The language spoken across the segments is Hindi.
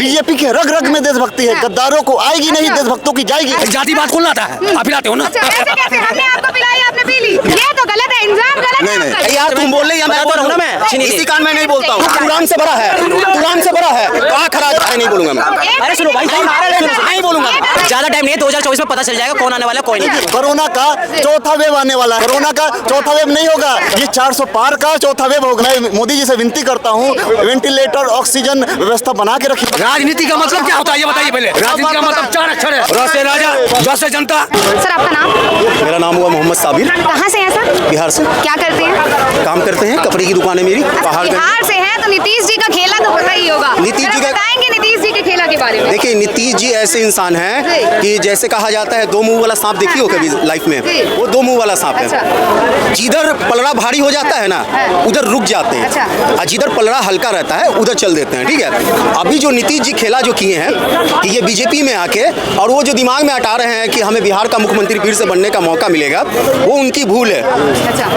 बीजेपी के रग रग में देशभक्ति है, गद्दारों को आएगी नहीं, देशभक्तों की जाएगी। जाति बात कौन लाता है? आप पिलाते हो ना। ऐसे कैसे? हमने आपको पिलाई, आपने पी ली, ये तो गलत है, इंतजाम गलत है। नहीं यार, तुम बोल रही है, मैं बोल रहा हूँ ना, मैं इसी कान में नहीं बोलता हूँ। कुरान से बड़ा है, कुरान से बड़ा है, कहाँ खड़ा है नहीं बोलूंगा मैं। अरे सुनो भाई, नहीं बोलूंगा, ज्यादा टाइम नहीं है, 2024 में पता चल जाएगा कौन आने वाला कौन नहीं। कोरोना का चौथा वेव आने वाला है, कोरोना का चौथा वेव नहीं होगा, ये 400 पार का चौथा वेव होगा। मैं मोदी जी से विनती करता हूँ, वेंटिलेटर ऑक्सीजन व्यवस्था बना के रखिए। राजनीति का मतलब क्या होता है ये बताइए पहले। राजनीति का मतलब 4 अक्षर है, र से राजा, ज से जनता। सर आपका नाम? मेरा नाम हुआ मोहम्मद साबिर। कहाँ से हैं सर? बिहार से। क्या करते हैं? काम करते हैं, कपड़े की दुकान है मेरी। पहाड़ बिहार से हैं तो नीतीश जी का खेला तो पता ही होगा। नीतीश जी का बताएंगे नीतीश जी के खेला के बारे में। देखिए, नीतीश जी ऐसे इंसान हैं कि जैसे कहा जाता है दो मुंह वाला सांप देखी हो कभी लाइफ में, वो दो मुंह वाला सांप है। जिधर पलड़ा भारी हो जाता है ना, उधर रुक जाते हैं, और जिधर पलड़ा हल्का रहता है उधर चल देते हैं। ठीक है, अभी जो नीतीश जी खेला जो किए हैं कि ये बीजेपी में आके, और वो जो दिमाग में हटा रहे हैं कि हमें बिहार का मुख्यमंत्री फिर से बनने का मौका मिलेगा, वो उनकी भूल है,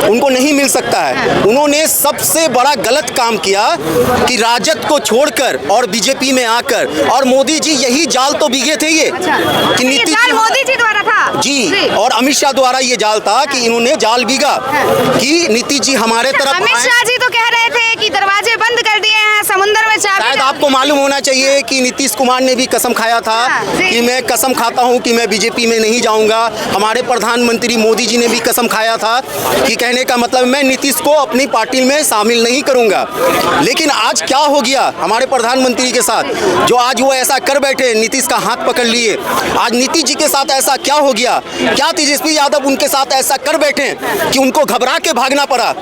उनको नहीं मिल सकता है। उन्होंने सबसे बड़ा गलत काम किया कि राजद को छोड़कर और बीजेपी में आकर, और मोदी जी यही जाल तो बीगे थे ये कि नीतीश जी मोदी जी द्वारा था जी, और अमित शाह द्वारा ये जाल था कि इन्होंने जाल बीगा कि नीतीश जी हमारे तरफ। अमित शाह जी तो कह रहे थे कि दरवाजे बंद कर दिए हैं, समुद्र में चाबी। शायद आपको मालूम होना चाहिए कि नीतीश कुमार ने भी कसम खाया था कि मैं कसम खाता हूं कि मैं बीजेपी में नहीं जाऊंगा। हमारे प्रधानमंत्री मोदी जी ने भी कसम खाया था कि कहने का मतलब मैं नीतीश को अपनी पार्टी में शामिल नहीं करूंगा। लेकिन आज क्या हो गया हमारे प्रधानमंत्री के साथ, जो आज वो ऐसा कर बैठे, नीतीश का हाथ पकड़ लिए। आज नीतीश जी के साथ ऐसा क्या हो गया, क्या तेजस्वी यादव उनके साथ ऐसा कर बैठे कि उनको घबरा के भागना पड़ा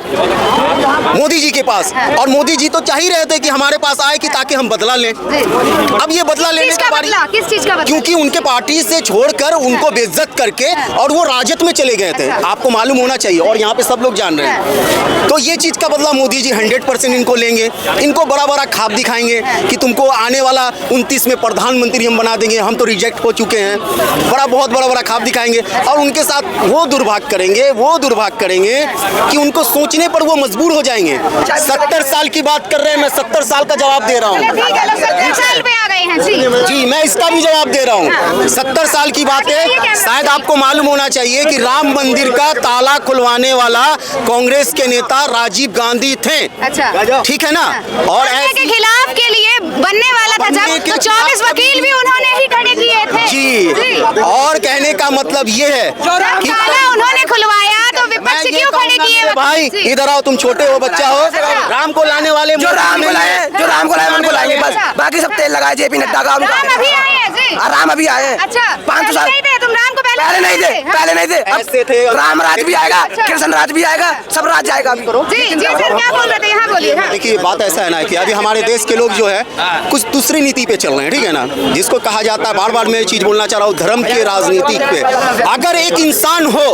मोदी जी के पास। और मोदी जी तो चाह ही रहे थे कि हमारे पास आए कि ताकि हम बदला लें। अब ये बदला लेने का बारी, किस चीज का बदला? क्योंकि उनके पार्टी से छोड़कर उनको बेइज्जत करके और वो राजद में चले गए थे। आपको मालूम होना चाहिए, और यहाँ पे सब लोग जान रहे हैं। तो ये चीज का बदला मोदी जी 100% इनको लेंगे। इनको बड़ा बड़ा खाब दिखाएंगे कि तुमको आने वाला 29 में प्रधानमंत्री हम बना देंगे, हम तो रिजेक्ट हो चुके हैं। बहुत बड़ा खाब दिखाएंगे, और उनके साथ वो दुर्भाग्य करेंगे कि उनको सोचने पर वो मजबूर हो जाएंगे। 70 साल की बात कर रहे हैं, मैं 70 साल का जवाब दे रहा हूँ। 70 साल पे आ गए हैं जी, मैं इसका भी जवाब दे रहा हूँ। 70 साल की बात है। शायद आपको मालूम होना चाहिए कि राम मंदिर का ताला खुलवाने वाला कांग्रेस के नेता राजीव गांधी थे। अच्छा, ठीक है ना। और के खिलाफ के लिए बनने वाला था जब, तो 24 वकील भी उन्होंने ही खड़े किए थे। जी, और कहने का मतलब ये है कि उन्होंने खुलवाया तो विपक्ष क्यों खड़े किए? भाई इधर आओ, तुम छोटे हो, बच्चा हो। राम को लाने वाले जो राम को लाए उनको लाएंगे बस, बाकी सब तेल लगाए जेपी नड्डा का। राम अभी आए हैं जी। राम अभी आए। अच्छा, 500 साल नहीं थे तुम राम को पहले नहीं थे। ऐसे थे। राम राज भी आएगा, कृष्ण राज भी आएगा, सब राज जाएगा अभी। जी सर, क्या बोल रहे थे? यहाँ बोलिए। देखिए, बात ऐसा है ना कि अभी हमारे देश के लोग जो है कुछ दूसरी नीति पे चल रहे हैं। ठीक है ना, जिसको कहा जाता है, बार बार मैं ये चीज बोलना चाह रहा हूँ, धर्म के राजनीति पे। अगर एक इंसान हो,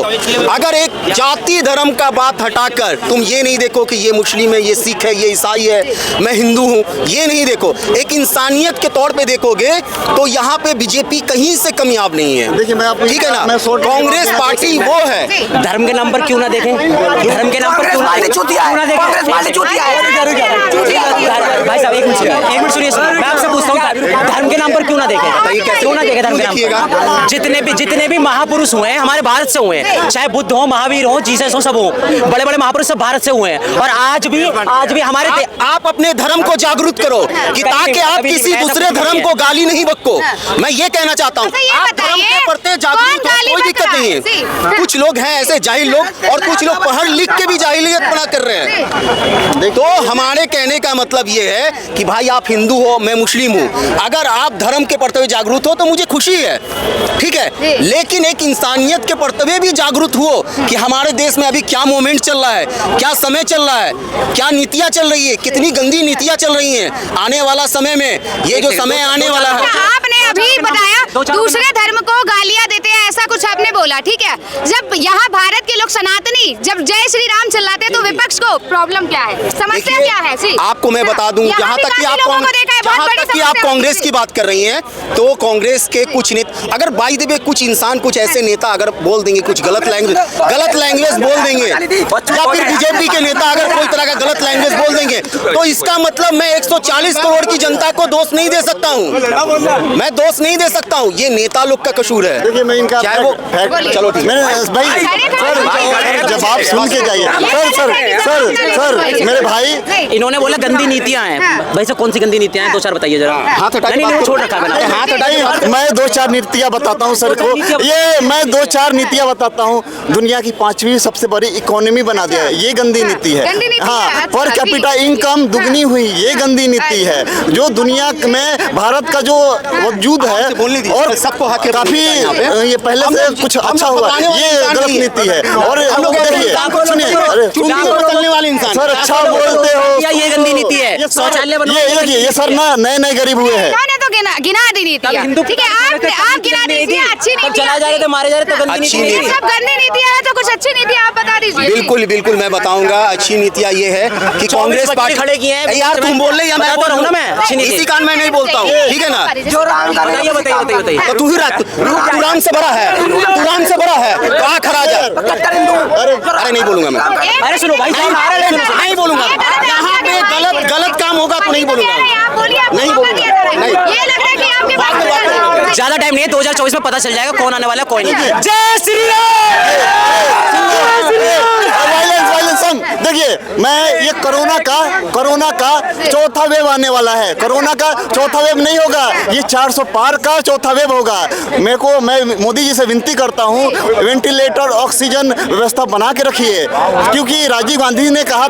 अगर एक जाति धर्म का बात हटाकर तुम ये नहीं देखो कि ये मुस्लिम है, ये सिख है, ये ईसाई है, मैं हिंदू हूँ, ये नहीं देखो, एक इंसानियत के तौर पे देखोगे तो यहाँ पे बीजेपी कहीं से कमियाब नहीं है। ठीक है ना, कांग्रेस पार्टी वो है। धर्म के नाम पर क्यों ना देखें, धर्म के नाम पर क्यों ना देखें। भाई साहब एक मिनट सुनिए, मैं आपसे पूछता हूँ, धर्म के नाम पर क्यों ना देखें, क्यों ना देखें धर्म के नाम पर। जितने भी महापुरुष हुए हैं हमारे भारत से हुए हैं, चाहे बुद्ध हो, महावीर हो, जीसस हो, सब हो, बड़े बड़े महापुरुष सब भारत से हुए हैं। और आज भी हमारे आप अपने धर्म को जागरूक करो कि ताकि आप किसी दूसरे धर्म को गाली नहीं बको। मैं ये कहना चाहता हूँ, आप धर्म के प्रति जागरूक हो, कोई दिक्कत नहीं है। कुछ लोग हैं ऐसे जाहिल लोग, और कुछ लोग पढ़ लिख के भी जाहिलियत बना कर रहे हैं। तो हमारे कहने का मतलब ये है कि भाई आप हिंदू हो, मैं मुस्लिम हूँ, अगर आप धर्म के प्रति जागरूक हो तो मुझे खुशी है। ठीक है, लेकिन एक इंसानियत के प्रति भी जागरूक हो कि हमारे देश में अभी क्या मोमेंट चल रहा है, क्या समय चल रहा है, क्या नीतियाँ चल रही है, कितनी गंदी नीतियाँ चल रही हैं। आने वाला समय में, ये जो समय आने वाला है, आपने अभी बताया दूसरे धर्म को गालियां देते हैं, ऐसा कुछ आपने बोला। ठीक है, जब यहाँ भारत के लोग सनातनी जब जय श्री राम चिल्लाते तो विपक्ष को प्रॉब्लम क्या है, समस्या क्या है? आपको मैं बता दूं, जहाँ तक कि आप लोगों को देखा है बहुत जहाँ बड़ी तक कि आप समस्या कांग्रेस होगी। की बात कर रही हैं तो कांग्रेस के कुछ नेता अगर बाई द वे कुछ इंसान कुछ ऐसे नेता अगर बोल देंगे कुछ गलत लैंग्वेज बोल देंगे या फिर बीजेपी के नेता अगर कोई तरह का गलत लैंग्वेज बोल देंगे तो इसका मतलब मैं 140 करोड़ की जनता को दोष नहीं दे सकता हूँ। मैं दोष नहीं दे सकता हूँ, ये नेता लोग का कसूर है। देखिए मैं इनका चाहे वो चलो ठीक है भाई सर जब आप सुन के जाइए सर मेरे भाई इन्होंने बोला गंदी नीतियां हैं। भाई साहब कौन सी गंदी नीतियां हैं, दो चार बताइए जरा। हाथ हटा के नहीं, बात वो करो। छोड़ रखा है मैंने। हाथ हटाइए। मैं 2-4 नीतियां बताता हूं सर को। ये मैं 2-4 नीतियां बताता हूं। दुनिया की 5वीं सबसे बड़ी इकोनॉमी बना दिया है, ये गंदी नीति है। गंदी नीति है, हाँ, अच्छा, पर कैपिटा इनकम दुगनी हुई, ये गंदी नीति है। जो दुनिया में भारत का जो वजूद है और सबको हक है काफी ये पहले से कुछ अच्छा हुआ, ये गलत नीति है। और हम लोग देखिए सुनिए, चलने वाले इंसान सर अच्छा बोलते हो, ये गंदी नीति है। शौचालय बनवाओ। ये देखिए ये सर ना नए गरीब हुए हैं। इन्होंने तो गिना दी नीतियाँ। ठीक है आप गिना दीजिए अच्छी नीति। चला जा रहे थे मारे जा रहे तो गंदी अच्छी नीति नीति। सब गंदी नीतियाँ हैं तो कुछ अच्छी नीतियाँ आप बता दीजिए। बिल्कुल मैं बताऊंगा। अच्छी नीतियाँ ये है कि कांग्रेस पार्टी खड़े किए हैं। यार तुम बोल रहे मैं बता रहा हूँ ना मैं। अच्छी नीति। इसी कारण मैं नहीं बोलता हूँ, ठीक है ना। बताइए। तो तू ही तुरान से बड़ा है, तुरान से बड़ा है, कहाँ खड़ा जा। अरे नहीं बोलूंगा मैं, अरे सुनो भाई नहीं बोलूंगा। यहाँ पे गलत काम होगा तो नहीं बोलूंगा। नहीं बोलूंगा, नहीं। ये लग रहा है कि आपके पास ज्यादा टाइम नहीं है, 2024 में पता चल जाएगा कौन आने वाला है कौन नहीं। जय श्री वायलेंस देखिए मैं ये कोरोना का चौथा वेव आने वाला है। कोरोना का चौथा वेव नहीं होगा, ये 400 पार का चौथा वेव होगा। मैं मोदी जी से विनती करता हूँ वेंटिलेटर ऑक्सीजन व्यवस्था बना के रखिए, क्योंकि राजीव गांधी ने कहा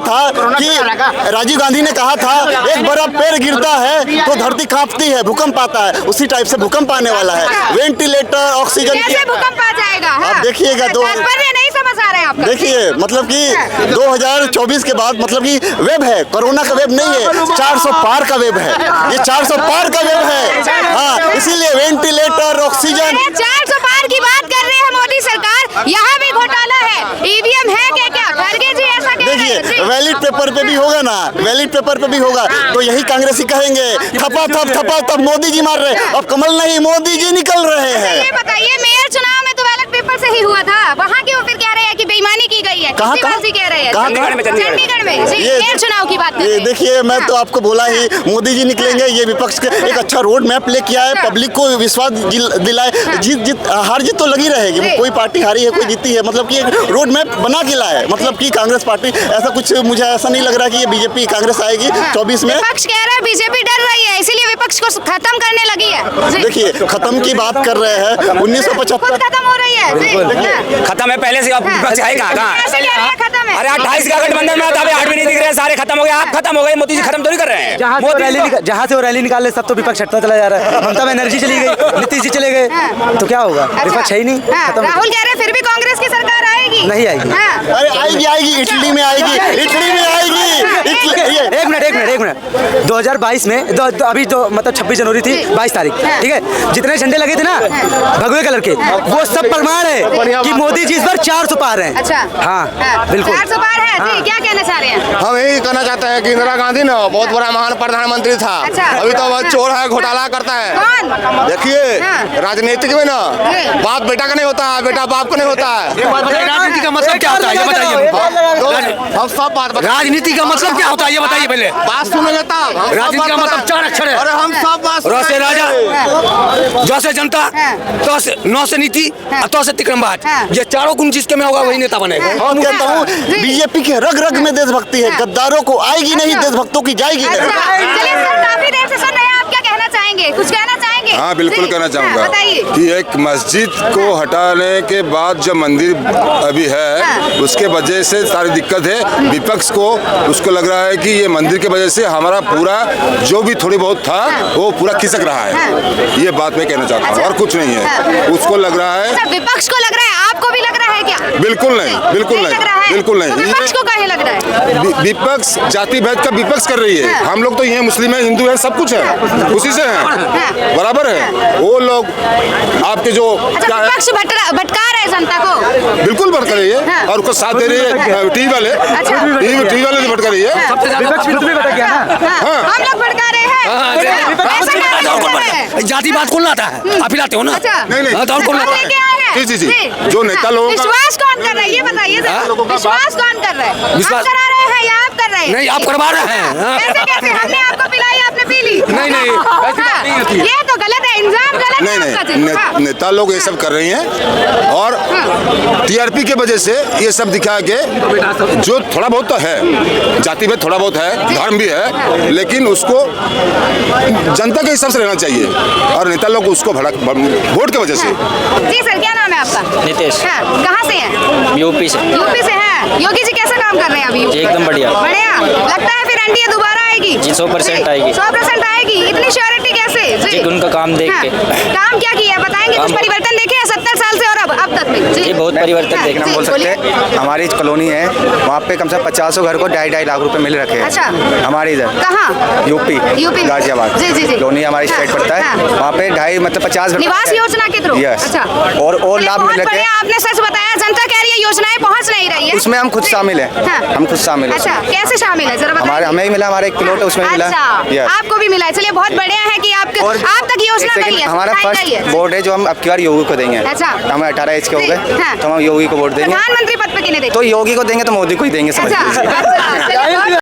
था एक बड़ा पेड़ गिरता है तो धरती कांपती है, भूकंप आता है, उसी टाइप से भूकंप आने वाला है। वेंटिलेटर ऑक्सीजन कैसे भूकंप आ जाएगा? आप देखिएगा तात्पर्य नहीं समझ आ रहा है आपका। देखिए मतलब कि 2024 के बाद मतलब कि वेब है, कोरोना का वेब नहीं है, 400 पार का वेब है। ये 400 पार का वेब है। हाँ, इसीलिए वेंटिलेटर ऑक्सीजन 400 पार की बात कर रहे हैं मोदी सरकार, यहाँ भी घोटाला है। ईवीएम है क्या? खड़गे जी ऐसा कह रहे हैं। देखिए बैलेट पेपर पे भी होगा ना, बैलेट पेपर पे भी होगा तो यही कांग्रेसी कहेंगे थपा थप मोदी जी मार रहे, अब कमल नहीं मोदी जी निकल रहे हैं। ये बताइए मेयर चुनाव में तो बैलेट पेपर से ही हुआ था, वहाँ क्यों फिर कह रहे हैं कि बेईमानी की गई है? कहाँ कह रहे हैं चंडीगढ़ में जी, मेयर चुनाव की बात कर रहे हैं। देखिए मैं तो आपको बोला ही मोदी जी निकलेंगे। ये विपक्ष के एक अच्छा रोड मैप लेके आए, पब्लिक को विश्वास दिलाए। हार जीत तो लगी रहेगी, कोई पार्टी हारी है कोई जीती है, मतलब कि एक रोड मैप बना के लाए। मतलब कि कांग्रेस पार्टी ऐसा कुछ मुझे ऐसा नहीं लग रहा कि ये बीजेपी कांग्रेस आएगी 24 में। विपक्ष कह रहा है बीजेपी डर रही है इसलिए विपक्ष को खत्म करने लगी है। देखिए खत्म की बात कर रहे हैं, 1975 खत्म हो रही है। खत्म है पहले से, अब विपक्ष है कहाँ? खत्म है। अरे 28 का गठबंधन में था, 8 भी नहीं दिख रहे, सारे खत्म हो गए। आप खत्म हो गए, मोदी जी खत्म तो नहीं कर रहे हैं। जहाँ से वो रैली निकाल ले सब तो विपक्ष हटता चला जा रहा है। ममता बनर्जी चली गई, नीतीश जी चले गए, तो क्या होगा? विपक्ष है ही नहीं। राहुल कह रहे हैं फिर भी कांग्रेस की सरकार आएगी। नहीं आएगी। अरे आएगी इटली में आएगी। एक मिनट 2022 में अभी तो मतलब 26 जनवरी थी, 22 तारीख, ठीक है, जितने झंडे लगे थे ना भगवे कलर के, वो सब प्रमाण है कि मोदी जी इस बार 400 पार हैं। अच्छा हाँ बिल्कुल 400 पार है। जी क्या कहना चाह रहे हैं? हम यही कहना चाहते हैं कि इंदिरा गांधी ना बहुत बड़ा महान प्रधानमंत्री था। अच्छा। अभी तो वह चोर है, घोटाला करता है। कौन? देखिए हाँ। राजनीतिक में ना बाप बेटा का नहीं होता है, बेटा बाप का नहीं होता है। राजनीति का मतलब क्या होता है ये बताइए। हम सब बात राजनीति का मतलब क्या होता है ये बताइए पहले। बात सुन लेता। राजनीति का मतलब 4 अक्षर है। अरे हम सब बात र से राजा, ज से जनता, तो से न से नीति, तो से तिक्रमबाज, ये चारों गुण जिसके में होगा वही नेता बनेगा। हम कहता हूँ बीजेपी के रग रग में देशभक्ति है, गद्दारों को आएगी नहीं, देशभक्तों की जाएगी नहीं। चलिए सर काफी देर से सुन रहे हैं, आप क्या कहना चाहेंगे? कुछ कहना चाहेंगे? हाँ बिल्कुल जी। कहना चाहूँगा बताइए। कि एक मस्जिद को हटाने के बाद जो मंदिर अभी है उसके वजह से सारी दिक्कत है। विपक्ष को उसको लग रहा है कि ये मंदिर के वजह से हमारा पूरा जो भी थोड़ी बहुत था वो पूरा खिसक रहा है। ये बात मैं कहना चाहता हूँ और कुछ नहीं है। उसको लग रहा है, विपक्ष को लग रहा है, आपको भी लग रहा है क्या? बिल्कुल नहीं, बिल्कुल नहीं लग रहा नहीं, है? बिल्कुल नहीं। तो विपक्ष को काहे लग रहा है? विपक्ष जाति भेद का विपक्ष कर रही है। हम लोग तो ये मुस्लिम है, हिंदू है, सब कुछ है, उसी से है, बराबर है। वो लोग आपके जो अच्छा, विपक्ष भटका रहे जनता को, बिल्कुल भटका रही है और उसको साथ दे रही है टीवी वाले, टीवी वाले से भटका रही है। विपक्ष भी तुम्हें भटक गया ना। हम लोग भटका रहे हैं। ऐसा क्या कर रहे हैं? जाति बात कौन लाता है? आप ही लाते हो ना? अच्छा। नहीं हाँ, तो और कौन हम लाता है? लेके आए हैं। जी। जी। जो नेता लोगों का विश्वास कौन कर रहा है ये बताइए जरा। विश्वास कौन कर रहा है? विश्वास- आप करा रहे हैं या आप कर रहे हैं? नहीं, आप करवा रहे हैं। हाँ। कैसे कैसे? हमने आपको पिलाई, आपने पी ली। नहीं, नहीं, ऐसी बात नहीं होती है। ये तो गलत है, इंजाम गलत है आपका जी। हाँ। नेता लोग ये सब कर रही हैं और टीआरपी के वजह से ये सब दिखा के जो थोड़ा बहुत तो है, जाति में थोड़ा बहुत है, धर्म भी है, लेकिन उसको जनता के हिसाब से रहना चाहिए और नेता लोग उसको वोट की वजह से। जी सर, क्या नाम है आपका? नितेश। हाँ, कहाँ से हैं? यूपी से यूपी से हैं। योगी जी कैसा काम कर रहे हैं अभी? एकदम बढ़िया। बढ़िया। लगता है फिर एनडीए दोबारा आएगी? जी, 100% आएगी। 100% आएगी। इतनी श्योरिटी कैसे? जी, उनका काम देख के। काम क्या किया है बताएंगे? कुछ परिवर्तन देखे हैं 70 साल से और अब तक में? जी, बहुत परिवर्तन देखने जी, को बोल सकते बोलिए। हैं हमारी कॉलोनी है, वहाँ पे कम से कम 50 घर को 2.5 लाख रुपए मिल रखे हैं। अच्छा। हमारे इधर कहाँ? यूपी में? गाजियाबाद जी। कॉलोनी हमारी स्टेट पड़ता है। हाँ। वहाँ पे 2.5 मतलब 50 घर निवास योजना के थ्रू? यस। अच्छा। और लाभ बहुत मिल रखे बढ़िया, आपने सच बताया। जनता कह रही है योजनाएं पहुंच नहीं रही है। उसमें हम खुद शामिल हैं। हाँ। हम खुद शामिल हैं। अच्छा, कैसे शामिल है जरा बताइए। हमारे हमें ही मिला, हमारा एक प्लॉट है उसमें मिला। अच्छा, Yes। आपको भी मिला है। चलिए, बहुत बढ़िया है कि आप तक योजना जैसे कि गई है। हमारा सुविधाएं गई है। फर्स्ट वोट है जो हम अब की बार योगी को देंगे। अच्छा। हम 18 एज के हो गए, हाँ। तो हम योगी को वोट देंगे। प्रधानमंत्री पद पे किन्हें देंगे? तो योगी को देंगे तो मोदी को ही देंगे, समझ लीजिए। अच्छा, चलिए, बहुत